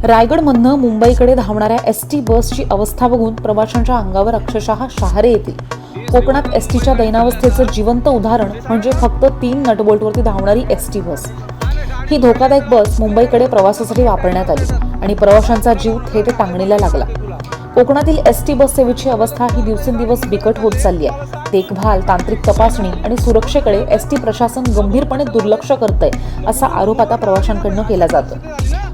रायगडमधनं मुंबईकडे धावणाऱ्या एसटी बसची अवस्था बघून प्रवाशांच्या अंगावर अक्षरशः शहारे येतील। कोकणात एसटीच्या दैनावस्थेचं जिवंत उदाहरण म्हणजे फक्त 3 नटबोल्टवरती धावणारी एसटी बस। ही धोकादायक बस मुंबईकडे प्रवासासाठी वापरण्यात आली आणि प्रवाशांचा जीव थेट टांगणीला लागला। कोकणातील एसटी बस सेवेची अवस्था ही दिवसेंदिवस बिकट होत चालली आहे। देखभाल, तांत्रिक तपासणी आणि सुरक्षेकडे एसटी प्रशासन गंभीरपणे दुर्लक्ष करतंय असा आरोप आता प्रवाशांकडून केला जातो।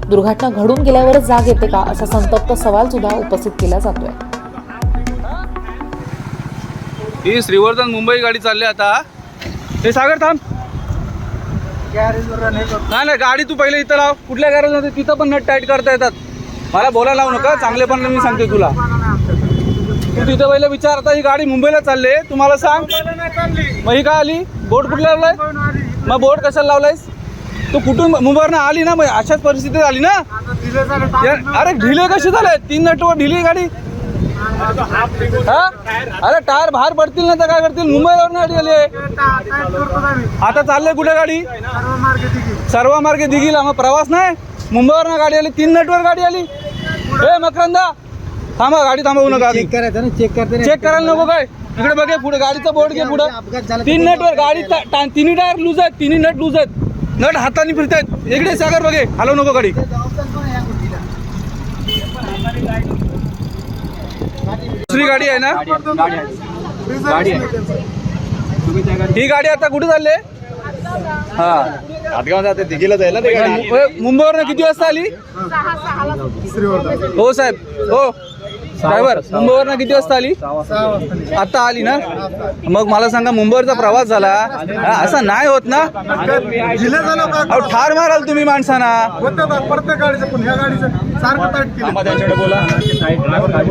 दुर्घटना घडून गेल्यावरच जाग येते का असा संतप्त सवाल सुद्धा उपस्थित केला जातोय। ही श्रीवर्धन मुंबई गाडी चालली आता। हे सागर थांब, नाही गाडी तू पहिले इथं लाव। कुठल्या गॅरेज मध्ये? तिथं पण नट टाईट करता येतात। मला बोलायला लावू नका, चांगले पण मी सांगते तुला। तू तिथं पहिले विचार। आता ही गाडी मुंबईला चालले, तुम्हाला सांग मग ही काय आली? बोर्ड कुठला लावलाय? मग बोर्ड कशाला लावलायस तू? कुठून मुंबईवरनं आली ना? मग अशाच परिस्थितीत आली ना? अरे ढिले कसे झाले? 3 नटवर ढिली गाडी। हा अरे टायर बाहेर पडतील ना तर काय करतील? मुंबईवरनं गाडी आली आहे। आता चालले कुठे गाडी? सर्व मार्गे दिघीला। मग प्रवास नाही? मुंबईवरनं गाडी आली, 3 नटवर गाडी आली। ए मकरंदा थांबा, गाडी थांबवू नका। चेक करायचं ना, चेक करायला नको काय? इकडे बघे पुढे गाडीचा बोर्ड घे पुढे। 3 नटवर गाडी, तिन्ही टायर लूज आहेत, तिन्ही नट लूज आहेत, नट हाताने फिरतायत। इकडे सागर बघे, हलवू नको गाडी। दुसरी गाडी आहे ना? ही गाडी आता कुठे चालले? हा आदगाव जाते, दिघीला जायला ते गाडी। मुंबईवरनं किती वाजता आली? हो साहेब, हो ड्रायव्हर, मुंबईवरनं किती वाजता आली? आता आली ना? मग मला सांगा, मुंबईवरचा प्रवास झाला असा नाही होत ना? अहो ठार माराल तुम्ही माणसांना। प्रत्येक गाडीचं पण ह्या गाडीचं सारखं ताट केलं। बोला।